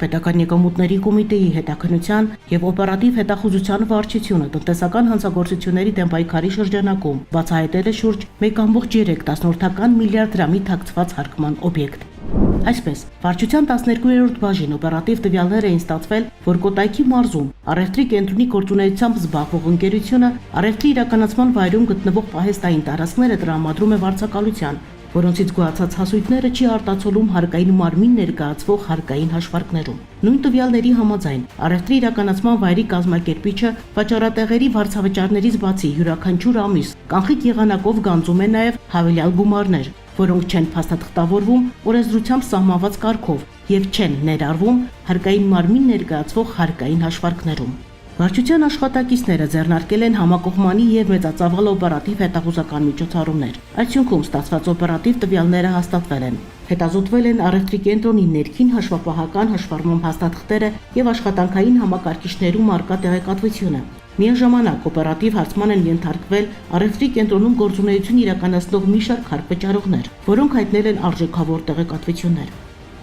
Պետական եկամուտների կոմիտեի հետաքննության եւ օպերատիվ հետախուզության վարչությունը տնտեսական հանցագործությունների դեմ պայքարի շրջանակում բացահայտել է շուրջ 1.3 միլիարդ դրամի թաքցված հարկման օբյեկտ։ Այսպես, վարչության 12-րդ բաժին օպերատիվ տվյալներ էին ստացվել, որ Կոտայքի մարզում առևտրի կենտրոնի գործունեությամբ զբաղվող ընկերությունը առևտրի իրականացման վայրում գտնվող պահեստային տարածքները տրամադրում է վարձակալության, որոնցից գոհացած հասույթները չի արտացոլում հարկային մարմին ներկայացվող հարկային հաշվարկներում։ Նույն տվյալների համաձայն առևտրի իրականացման վայրի կազմակերպիչը վաճառատեղերի վարձավճարներից բացի յուրաքանչյուր ամիս կանխիկ եղանակով գանձում է նաև հավելյալ գումարներ, որոնք չեն փաստաթղթավորվում օրենսդրությամբ սահմանված կարգով եւ չեն ներառվում հարկային մարմին ներկայացվող հարկային հաշվարկներում։ Վարչության աշխատակիցները ձեռնարկել են համակողմանի եւ մեծածավալ օպերատիվ հետախուզական միջոցառումներ։ Արդյունքում ստացված օպերատիվ տվյալները հաստատվել են։ Հետազոտվել են առևտրի կենտրոնի ներքին հաշվապահական հաշվառման փաստաթղթերը եւ աշխատանքային համակարգիչներում արկա տեղեկատվությունը։ Միաժամանակ օպերատիվ հարցման են ենթարկվել առևտրի կենտրոնում գործունեություն իրականացնող մի շարք հարկվճարողներ, որոնք հայտնել են արժեքավոր տեղեկատվություններ։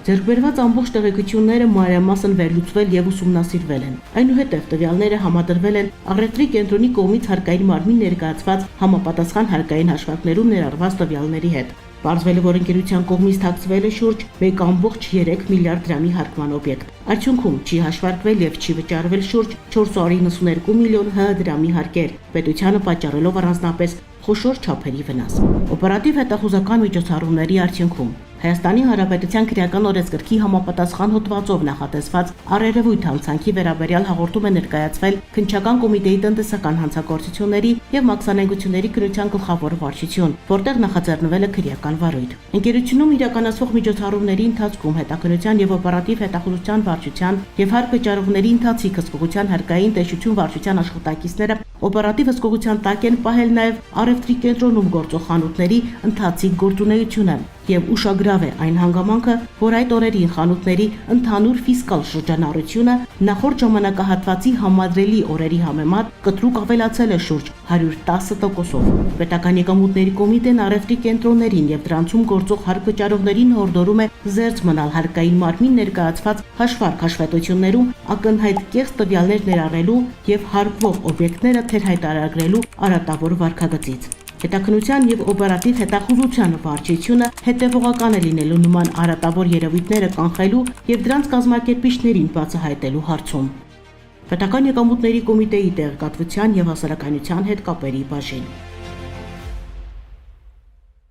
Ձեռքբերված ամբողջ տեղեկությունները մանրամասն վերլուծվել եւ ուսումնասիրվել են։ Այնուհետև տվյալները համադրվել են առևտրի կենտրոնի կողմից հարկային մարմին ներկայացված համապատասխան հարկային հաշվարկներում ներառված տվյալների հետ։ Պարզվել է, որ ընկերության կողմից թաքցվել է շուրջ 1.3 միլիարդ դրամի հարկման օբյեկտ։ Արդյունքում չի հաշվարկվել եւ չի վճարվել շուրջ 492 միլիոն ՀՀ դրամի հարկեր, պետությանը պատճառելով առանձնապես խոշոր չափերի վնաս։ Օպերատիվ հետախուզական միջոցառումների արդյունքում Հայաստանի Հանրապետության քրեական օրենսգրքի համապատասխան հոդվածով նախատեսված առերևույթ հանցանքի վերաբերյալ հաղորդում է ներկայացվել քննչական կոմիտեի տնտեսական հանցագործությունների եւ մաքսանենգությունների քննության գլխավոր վարչություն, որտեղ նախաձեռնվել է քրեական վարույթ։ Ընկերությունում իրականացվող միջոցառումների ընթացքում հետաքննության եւ օպերատիվ հետախուզության վարչության եւ հարկվճարողների ընթացիկ հսկողության հարկային տեսչություն վարչության աշխատակիցները օպերատիվ հսկողության տակ են պահել նաեւ առևտրի կենտրոնում գործող խանութների ընթացիկ գործունեությունը եւ ուշագրավ է այն հանգամանքը, որ այդ օրերին խանութների ընդհանուր ֆիսկալ շրջանառությունը նախորդ ժամանակահատվածի համադրելի օրերի համեմատ կտրուկ ավելացել է շուրջ 110%-ով։ Պետական եկամուտների կոմիտեն առևտրի կենտրոններին եւ դրանցում գործող հարկվճարողներին հորդորում է զերծ մնալ հարկային մարմին ներկայացված հաշվարկ հաշվետվություններում ակնհայտ կեղծ տվյալներ ներառելու եւ հարկվող օբյեկտները թերհայտարարագրելու արատավոր վարքագծից։ Հետաքննության եւ օպերատիվ հետախուզության վարչությունը հետևողական է լինելու նման արատավոր երևույթները կանխելու եւ դրանց կազմակերպիչներին բացահայտելու հարցում։ Պետական եկամուտների կոմիտեի տեղեկատվության եւ հասարակայնության հետ կապերի բաժին։